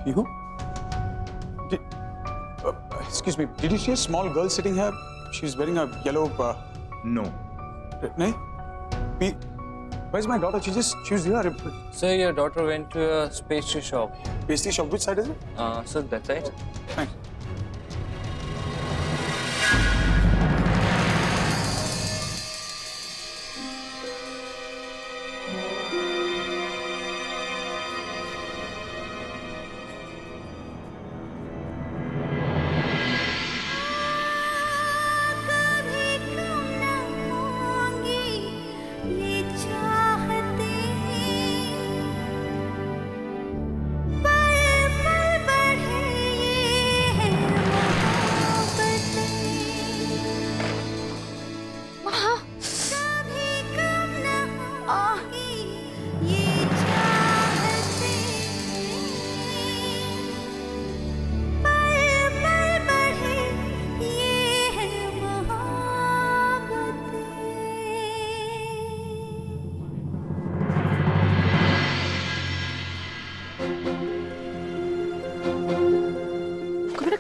You? Excuse me. Did you see a small girl sitting here? She's wearing a yellow. No. No. Where's my daughter? She was here. Sir, your daughter went to a pastry shop. Pastry shop. Which side is it? Sir, that side. Thanks.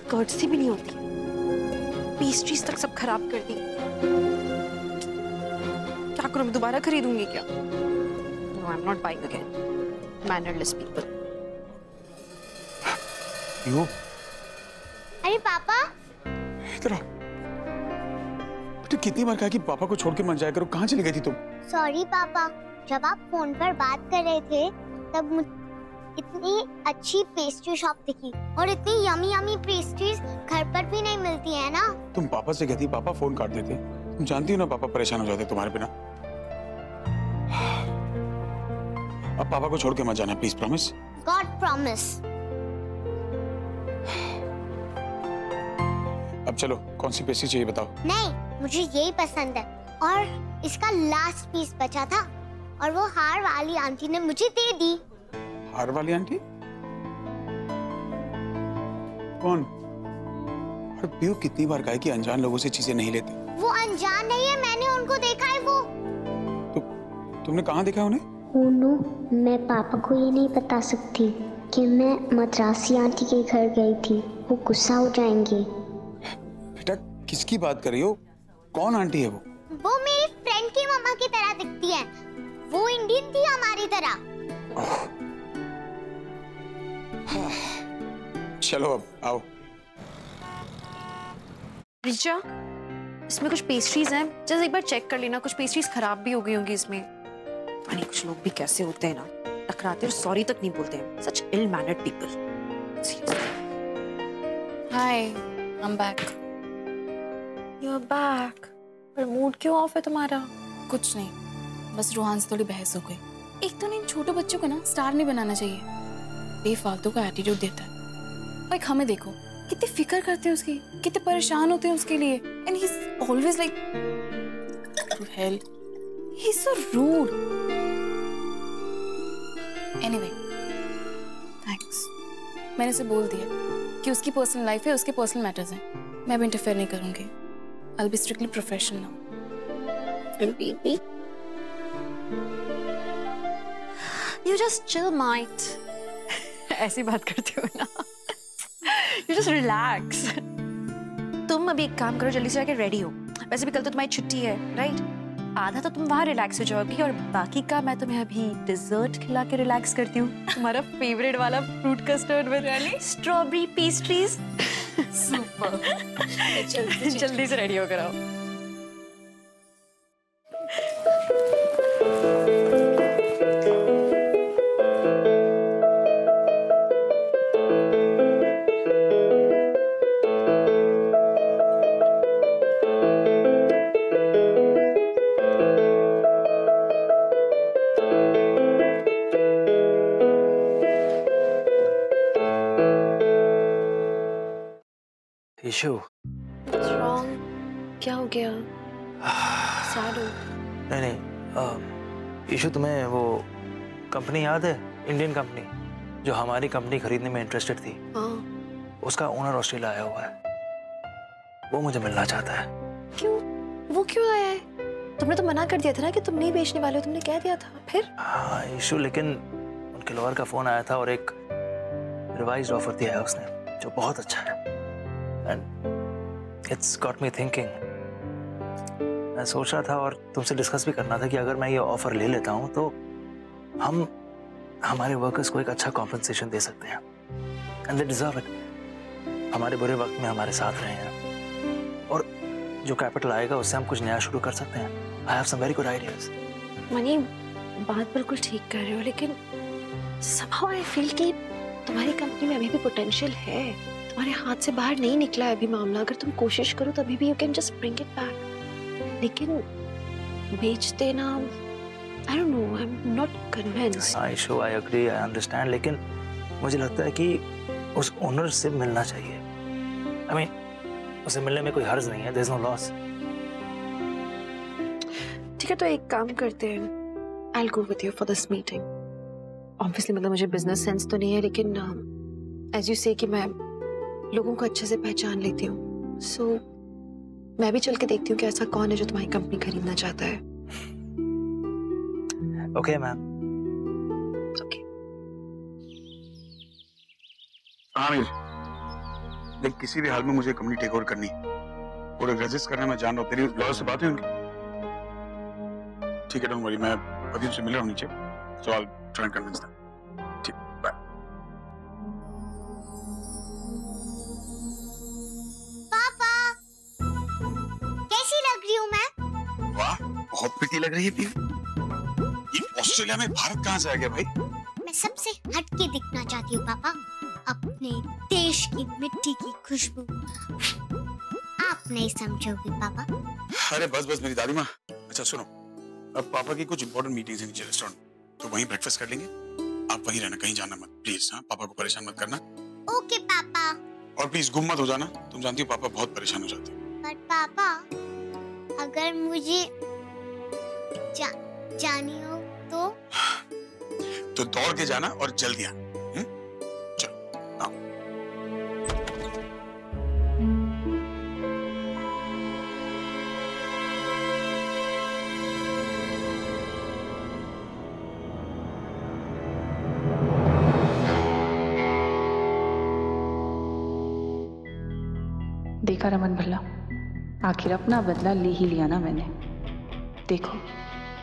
Courtesy भी नहीं होती, pastries तक सब खराब कर दी। क्या करूं, मैं दोबारा खरीदूंगी क्या? No, I'm not buying again. Mannerless people. You? अरे पापा, इधर आओ। बेटा कितनी बार कहा कि पापा को छोड़ के मत जाया करो, कहाँ चली गई थी तुम? सॉरी पापा, जब आप फोन पर बात कर रहे थे तब इतनी अच्छी पेस्ट्री शॉप दिखी और इतनी यमी यमी पेस्ट्रीज घर पर भी नहीं मिलती है ना। तुम पापा से कहती, पापा फोन काट देते। तुम जानती हो ना पापा परेशान हो जाते तुम्हारे बिना। अब पापा को छोड़ के मत जाना प्लीज, प्रॉमिस। God promise. अब चलो, कौन सी पेस्ट्री चाहिए बताओ? नहीं, मुझे यही पसंद है और इसका लास्ट पीस बचा था और वो हार वाली आंटी ने मुझे दे दी। हार वाली आंटी? कौन? और पीयू कितनी बार कहा कि अनजान लोगों से चीजें नहीं लेते। वो अनजान नहीं है, मैंने उनको देखा है। वो तुमने कहाँ देखा उन्हें? ओनो, मैं पापा को ये नहीं बता सकती कि मैं मद्रासी आंटी के घर गई थी, वो गुस्सा हो जाएंगे। बेटा किसकी बात कर रही हो? कौन आंटी है वो? वो मेरी फ्रेंड की मम्मा की तरह दिखती है। वो इंडियन थी हमारी तरह। चलो अब आओ। रिचा, इसमें कुछ पेस्ट्रीज हैं, जस्ट एक बार चेक कर लेना, कुछ पेस्ट्रीज खराब भी हो गई होंगी इसमें। अरे कुछ लोग भी कैसे होते हैं ना, टकराते और सॉरी तक नहीं बोलते हैं। Such ill mannered people. Hi, I am back. You are back. पर मूड क्यों ऑफ है तुम्हारा? कुछ नहीं, बस रोहान से थोड़ी बहस हो गई। एक तो इन छोटे बच्चों को ना स्टार नहीं बनाना चाहिए, बेफालतू का एटीट्यूड देता है। और एक हमें देखो, कितनी फिक्र करते हैं उसकी, कितने परेशान होते हैं उसके लिए। And he is always like to hell, he is so rude. Anyway, thanks. मैंने उसे बोल दिया कि उसकी पर्सनल लाइफ है, उसके पर्सनल मैटर्स हैं, मैं भी इंटरफेयर नहीं करूंगी। I'll be strictly professional now. And baby, you just chill, mate. ऐसी बात करते हो ना? You just relax. तुम अभी एक काम करो, जल्दी से जाके रेडी हो। वैसे भी कल तो तुम्हारी छुट्टी है, राइट? आधा तो तुम वहाँ रिलैक्स हो जाओगी और बाकी का मैं तुम्हें अभी डिजर्ट खिला के रिलैक्स करती हूँ। तुम्हारा फेवरेट वाला fruit custard with strawberry pastries. Super. जल्दी से रेडी होकर आओ। ईशु, क्या हो गया? सैड हो? नहीं, ईशु तुम्हें वो कंपनी याद है, इंडियन कंपनी जो हमारी कंपनी खरीदने में इंटरेस्टेड थी? हाँ। उसका ओनर ऑस्ट्रेलिया आया हुआ है, वो मुझे मिलना चाहता है। क्यों? वो क्यों आया है? तुमने तो मना कर दिया था ना कि तुम नहीं बेचने वाले हो, तुमने कह दिया था। फिर? हाँ ईशु, लेकिन उनके लॉयर का फोन आया था और एक रिवाइज्ड ऑफर दिया है उसने, जो बहुत अच्छा है। And it's got me thinking. मैं सोच रहा था और तुमसे डिस्कस भी करना था कि अगर मैं ये ऑफर ले लेता हूँ तो हम हमारे वर्कर्स को एक अच्छा कॉम्पनसेशन दे सकते हैं। And they deserve it. हमारे बुरे वक्त में हमारे साथ रहे हैं और जो कैपिटल आएगा उससे हम कुछ नया शुरू कर सकते हैं। I have some very good ideas. मनी, बात बिल्कुल ठीक कर रहे हो, लेकिन somehow I feel कि तुम्हारी कंपनी में अभी भी पोटेंशियल है। तुम्हारे हाथ से बाहर नहीं निकला है अभी मामला। अगर तुम कोशिश करो तो अभी भी you can just bring it back. लेकिन बेच देना, I don't know, I'm not convinced. Ayshu, I agree, I understand, लेकिन मुझे लगता है कि उस ओनर से मिलना चाहिए। I mean, उसे मिलने में कोई हर्ज नहीं है, there is no loss. ठीक है, तो एक काम करते हैं, I'll go with you for this meeting. Obviously मतलब मुझे बिजनेस सेंस तो नहीं है, लेकिन as you say कि मैं लोगों को अच्छे से पहचान लेती हूँ, so मैं भी चल के देखती हूँ कि ऐसा कौन है जो तुम्हारी कंपनी खरीदना चाहता है। Okay, ma'am. Okay. आमिर, देख किसी भी हाल में मुझे कंपनी टेक ओवर करनी है। पूरे रजिस्ट करना मैं जान रहा हूँ। तेरी लॉयर से बात हुई उनकी? ठीक है, डोंट वरी, मैं अभी उनसे मिल रहा हूँ नीचे, so I'll try and convince them. ठीक, बाय। पापा, कैसी लग रही हूँ मैं? वाह, बहुत प्रिटी लग रही है पीवी। ये ऑस्ट्रेलिया में भारत कहाँ से आ गया भाई? मैं सबसे हटके दिखना चाहती हूँ पापा। अपने देश की मिट्टी की खुशबू आप नहीं समझोगे पापा। अरे बस बस मेरी दादी माँ। अच्छा सुनो, अब पापा की कुछ इंपॉर्टेंट मीटिंग्स हैं नीचे रेस्टोरेंट, तो वहीं ब्रेकफास्ट कर लेंगे। आप वहीं रहना, कहीं जाना मत प्लीज। हाँ, पापा को परेशान मत करना। ओके पापा। और प्लीज गुम मत हो जाना, तुम जानती हो पापा बहुत परेशान हो जाते हैं। पर पापा, अगर मुझे जानी हो तो दौड़ के जाना और जल्दी आना। चलो आओ। देखा रमन भल्ला, आखिर अपना बदला ले ही लिया ना मैंने। देखो,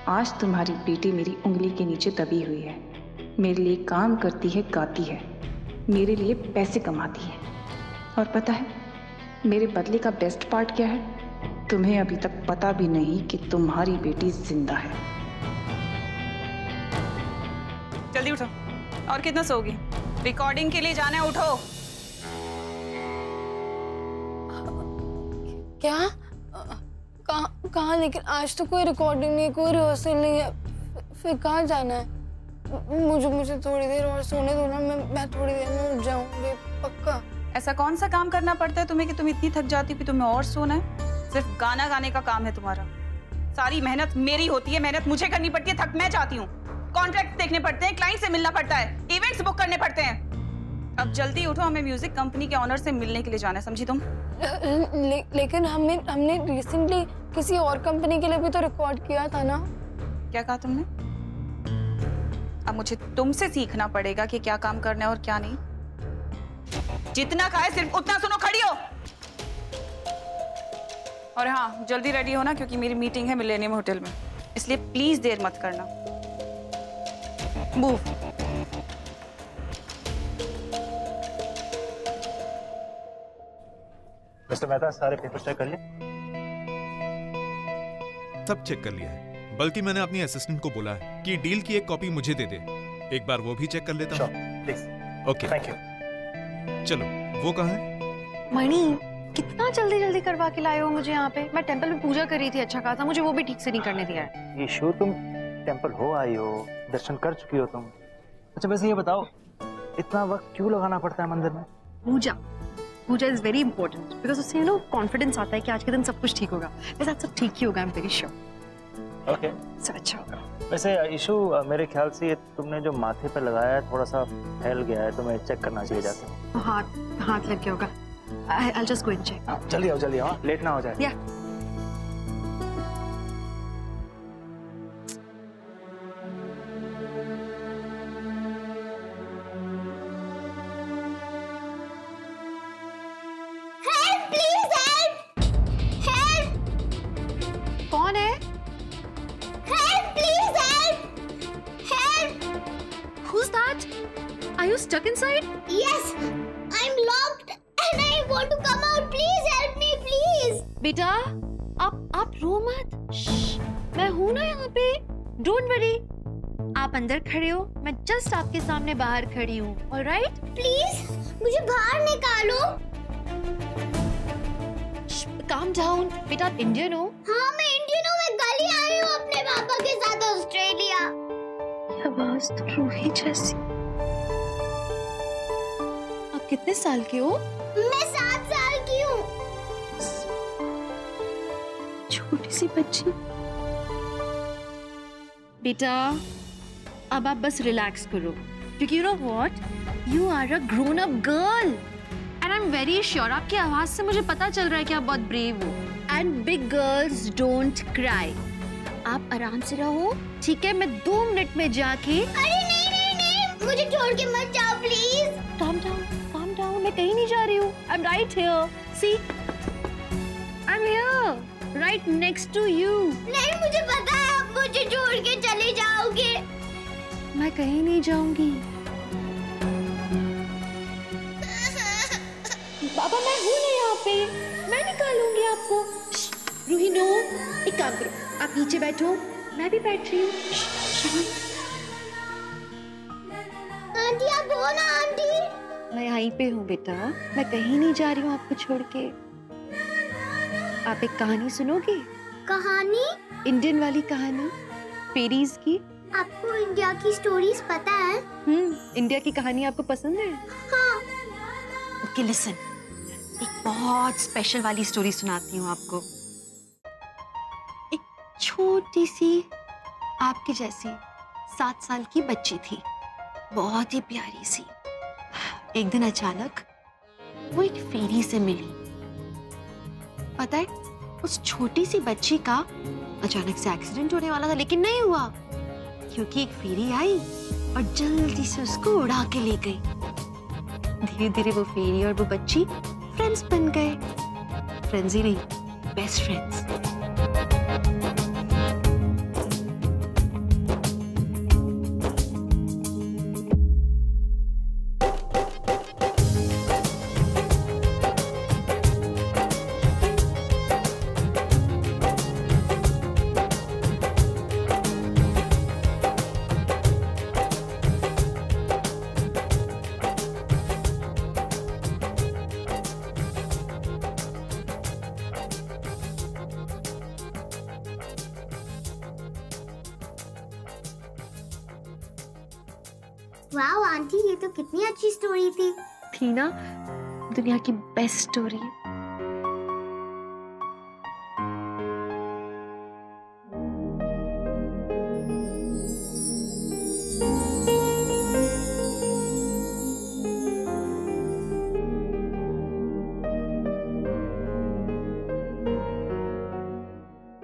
आज तुम्हारी बेटी मेरी उंगली के नीचे दबी हुई है, मेरे लिए काम करती है, गाती है, मेरे लिए पैसे कमाती है। और पता है मेरे बदले का बेस्ट पार्ट क्या है? तुम्हें अभी तक पता भी नहीं कि तुम्हारी बेटी जिंदा है। जल्दी उठो। और कितना सोगी? रिकॉर्डिंग के लिए जाना है, उठो। क्या? कहाँ? लेकिन आज तो कोई रिकॉर्डिंग नहीं है, कोई रिहर्सल नहीं है। फिर कहाँ जाना है? मुझे थोड़ी देर और सोने दो ना, मैं थोड़ी देर में उठ जाऊंगी पक्का। ऐसा कौन सा काम करना पड़ता है तुम्हें कि तुम इतनी थक जाती हो कि तुम्हें और सोना है? सिर्फ गाना गाने का काम है तुम्हारा। सारी मेहनत मेरी होती है, मेहनत मुझे करनी पड़ती है, थक मैं जाती हूँ। कॉन्ट्रैक्ट देखने पड़ते हैं, क्लाइंट से मिलना पड़ता है, इवेंट्स बुक करने पड़ते हैं। अब जल्दी उठो, हमें म्यूजिक कंपनी के ऑनर से मिलने के लिए जाना है, समझी तुम? लेकिन हमने रिसेंटली किसी और कंपनी के लिए भी तो रिकॉर्ड किया था ना। क्या कहा तुमने? अब मुझे तुमसे सीखना पड़ेगा कि क्या काम करना है और क्या नहीं। जितना कहा है सिर्फ उतना सुनो, खड़ी हो। और हाँ, जल्दी रेडी हो ना, क्योंकि मेरी मीटिंग है मिलेनियम होटल में, इसलिए प्लीज देर मत करना। मूव। मिस्टर मेहता, सारे पेपर चेक कर लिए? सब चेक कर लिया है, बल्कि मैंने अपनी असिस्टेंट को बोला है कि डील की एक कॉपी मुझे दे दे। एक बार वो भी चेक कर लेता हूँ। Okay, thank you. चलो, वो कहाँ है? मणि, कितना जल्दी जल्दी करवा के लाए हो मुझे यहाँ पे। मैं टेंपल में पूजा कर रही थी अच्छा खासा, मुझे वो भी ठीक से नहीं करने दिया है। ईशू, तुम टेंपल हो आई हो, दर्शन कर चुकी हो तुम। अच्छा वैसे ये बताओ, इतना वक्त क्यों लगाना पड़ता है मंदिर में? पूजा इज वेरी इंपॉर्टेंट, बिकॉज उससे यू नो कॉन्फिडेंस आता है कि आज के दिन सब कुछ ठीक होगा। वैसे आज सब ठीक ही होगा, आई एम वेरी श्योर। ओके, सब अच्छा होगा। वैसे ईशू, मेरे ख्याल से ये तुमने जो माथे पे लगाया है थोड़ा सा फैल गया है, तुम्हें चेक करना चाहिए जाके। हाथ लग गया होगा। I'll just go and check. जल्दी आओ, लेट ना हो जाए। Yeah. Are you stuck inside? Yes, I'm locked and I want to come out. Please help me, please. बेटा, आप रो मत. मैं हूँ ना यहाँ पे. Don't worry. आप अंदर खड़े हो, मैं जस्ट आपके सामने बाहर खड़ी हूँ. All right? Please, मुझे बाहर निकालो. Calm down. बेटा, आप इंडियन हो? हाँ, मैं इंडियन हूँ. मैं कल ही आई हूँ अपने पापा के साथ ऑस्ट्रेलिया. ये आवाज तो रूही जैसी. आप कितने साल के हो? मैं 7 साल की हूँ. छोटी सी बच्ची. बेटा, अब आप बस रिलैक्स करो, क्योंकि you know what, you are a grown up girl and I am very sure, आपकी आवाज से मुझे पता चल रहा है कि आप बहुत ब्रेव हो. And big girls don't cry. आप आराम से रहो, ठीक है? मैं 2 मिनट में जाके. अरे नहीं नहीं नहीं, मुझे छोड़ के मत जाओ प्लीज. काम डाउन, मैं कहीं नहीं जा रही हूँ. I am right here. See, I am here right next to you. नहीं, मुझे पता है आप मुझे छोड़ के चले जाओगे. मैं कहीं नहीं जाऊंगी. बाबा, मैं हूँ ना यहाँ पे, मैं निकालूंगी आपको. रूही, नो, एक काम करो, आप नीचे बैठो, मैं भी बैठ रही हूँ. आंटी, आप हो ना आंटी? मैं यहीं पे हूँ बेटा, मैं कहीं नहीं जा रही हूँ आपको छोड़ के. आप एक कहानी सुनोगे? कहानी? इंडियन वाली कहानी, फेरीज की. आपको इंडिया की स्टोरीज पता है? इंडिया की कहानी आपको पसंद है? हाँ. ओके, लिसन, एक बहुत स्पेशल वाली स्टोरी सुनाती हूँ आपको. एक छोटी सी आपकी जैसी 7 साल की बच्ची थी, बहुत ही प्यारी सी. एक दिन अचानक वो एक फेरी से मिली. पता है, उस छोटी सी बच्ची का अचानक से एक्सीडेंट होने वाला था, लेकिन नहीं हुआ, क्योंकि एक फेरी आई और जल्दी से उसको उड़ा के ले गई. धीरे धीरे वो फेरी और वो बच्ची फ्रेंड्स बन गए. फ्रेंड्स ही नहीं, बेस्ट फ्रेंड्स. वाओ आंटी, ये तो कितनी अच्छी स्टोरी थी ना? दुनिया की बेस्ट स्टोरी.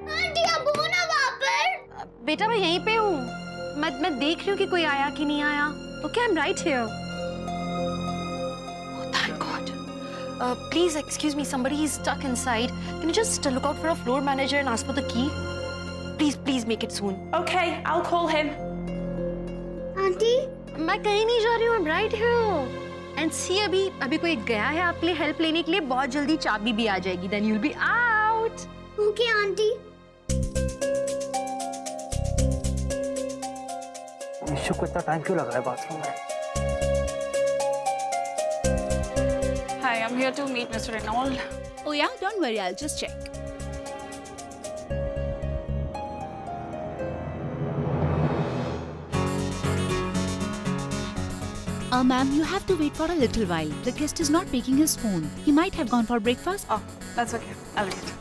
आंटी, आप हो ना वहाँ पर? बेटा, मैं यहीं पे हूँ. मैं देख रही हूँ कि कोई आया कि नहीं आया. Okay, I'm right here. Oh, thank God. Please excuse me, somebody is stuck inside. Can you just look out for a floor manager and ask for the key? Please make it soon. Okay, I'll call him. Aunty, मैं कहीं नहीं जा रही हूँ. I'm right here. And see, अभी कोई गया है आपके लिए हेल्प लेने के लिए. बहुत जल्दी चाबी भी आ जाएगी. Then you'll be out. Okay, आंटी. ईशु को इतना टाइम क्यों लगा है बाथरूम में? Hi, I'm here to meet Mr. Renault. Oh yeah, don't worry, I'll just check. Ma'am, you have to wait for a little while. The guest is not picking his phone. He might have gone for breakfast. Oh, that's okay. I'll wait.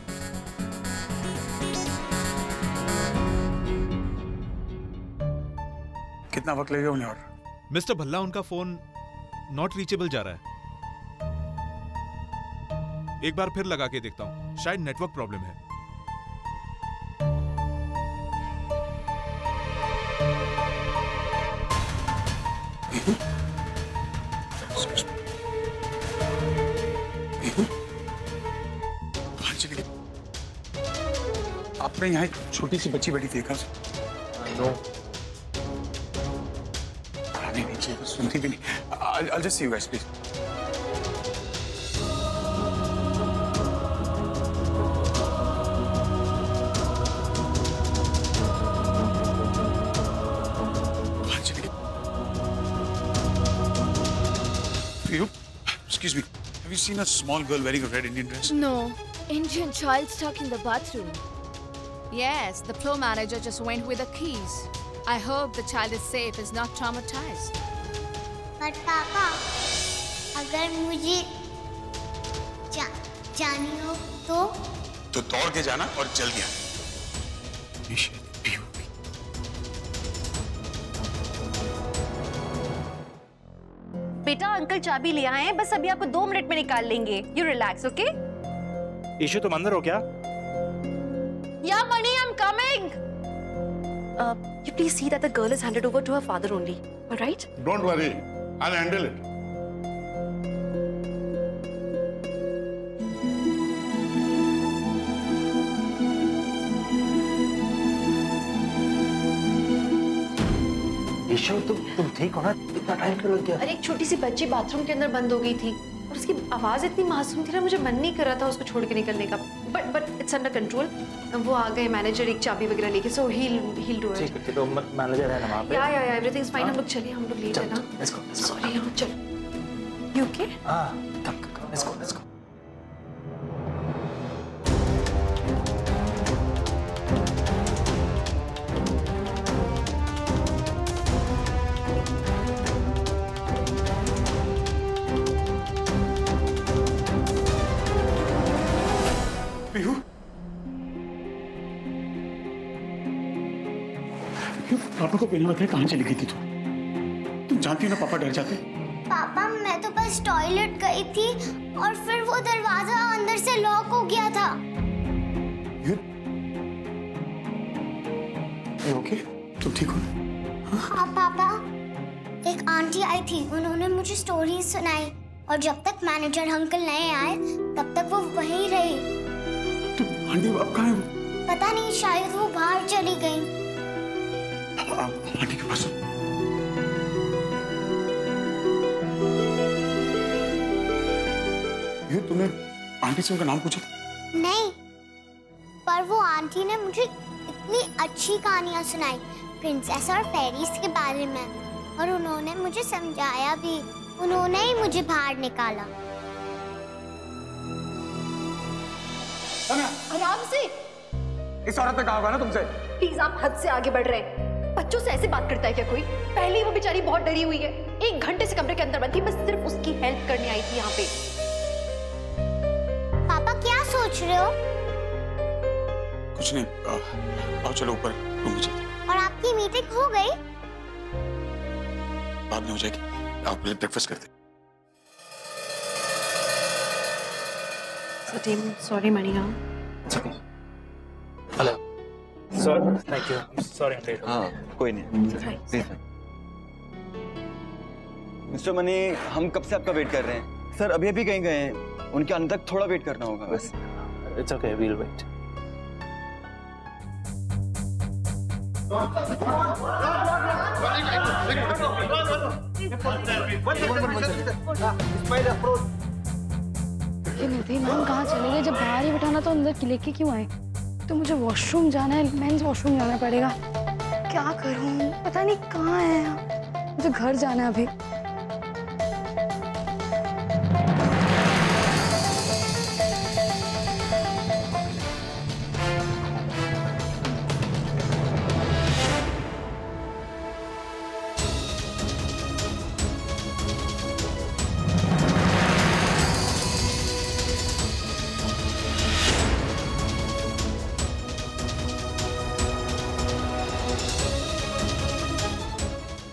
कितना वक्त लगेगा उन्हें? और mister Bhalla, उनका phone not reachable जा रहा है. एक बार फिर लगा के देखता हूँ, शायद नेटवर्क प्रॉब्लम है. आपने यहाँ एक छोटी सी बच्ची बैठी थी, कहाँ से? नो, आने नहीं चाहिए बस. सुनती भी नहीं। I'll just see you guys, please. Excuse me. Have you seen a small girl wearing a red Indian dress? No. Indian child stuck in the bathroom. Yes, the floor manager just went with the keys. I hope the child is safe, is not traumatized. But पापा, अगर मुझे जानी हो तो दौड़ के जाना और जल्दी आना। बेटा अंकल चाबी ले आए हैं, बस अभी आपको 2 मिनट में निकाल लेंगे। You relax, okay? ईशु तुम अंदर हो क्या? Yeah, Mani, I'm coming. You please see that the girl is handed over to her father only. All right? Don't worry, I'll handle it. Ishu तुम ठीक हो ना? इतना टाइम क्यों लग गया? अरे एक छोटी सी बच्ची बाथरूम के अंदर बंद हो गई थी और उसकी आवाज इतनी मासूम थी ना, मुझे मन नहीं कर रहा था उसको छोड़ के निकलने का। But it's under control. वो आ गए मैनेजर एक चाबी वगैरह लेके, सो he'll do it। ठीक है, तो मैनेजर है ना वहाँ पे? या एवरीथिंग इज फाइन। हम लोग चलिए, हम लोग लेट है ना। सॉरी, हम चल। You okay? हां, कम लेट्स गो। पापा को बिना बताए कहाँ चली गई थी तुम जानती हो ना पापा डर जाते। पापा मैं तो बस टॉयलेट गई थी और फिर वो दरवाजा अंदर से लॉक हो गया था। ओके, तुम ठीक हो? हाँ पापा, एक आंटी आई थी, उन्होंने मुझे स्टोरी सुनाई और जब तक मैनेजर अंकल नहीं आए तब तक वो वहीं रही। आंटी अब कहाँ है? पता नहीं, शायद वो बाहर चली गई। आंटी के पास ये तुमने आंटी से उनका नाम पूछा? नहीं, पर वो आंटी ने मुझे इतनी अच्छी कहानियां सुनाई प्रिंसेस और फेरीज के बारे में, और उन्होंने मुझे समझाया भी। उन्होंने ही मुझे बाहर निकाला। आराम से। इस औरत ने कहा होगा ना तुमसे। प्लीज आप हद से आगे बढ़ रहे हैं। बच्चों से ऐसे बात करता है क्या कोई? पहले ही वो बेचारी बहुत डरी हुई है, 1 घंटे से कमरे के अंदर बंद थी, बस सिर्फ उसकी हेल्प करने आई थी यहाँ पे। पापा क्या सोच रहे हो? कुछ नहीं, आओ चलो ऊपर रूम में चलते। और आपकी मीटिंग हो गई? बाद में हो जाएगी, आओ पहले ब्रेकफास्ट करते। Sorry मणिया। Hello sir, thank you. Sorry I let. हाँ कोई नहीं, प्लीज। मिस्टर मनी, हम कब से आपका वेट कर रहे हैं। सर अभी अभी कहीं गए हैं, उनके आने तक थोड़ा वेट करना होगा बस। It's okay, we'll wait. Ma'am कहाँ चले गए? जब बाहर ही बिठाना तो अंदर लेके क्यों आए? तो मुझे वॉशरूम जाना है, मेंस वॉशरूम जाना पड़ेगा। क्या करूं, पता नहीं कहाँ है। मुझे घर जाना है अभी।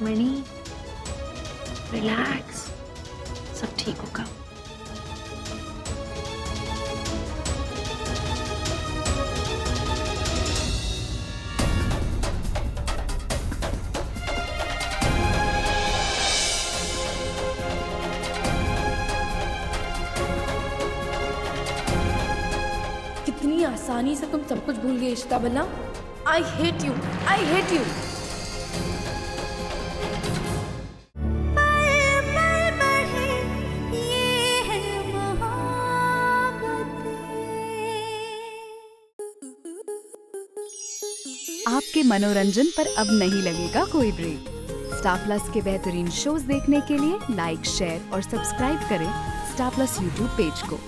मणि रिलैक्स, सब ठीक होगा। कितनी आसानी से तुम सब कुछ भूल गए इश्ता बल्ला। I hate you, I hate you. आपके मनोरंजन पर अब नहीं लगेगा कोई ब्रेक। स्टार प्लस के बेहतरीन शोज देखने के लिए लाइक, शेयर और सब्सक्राइब करें स्टार प्लस यूट्यूब पेज को।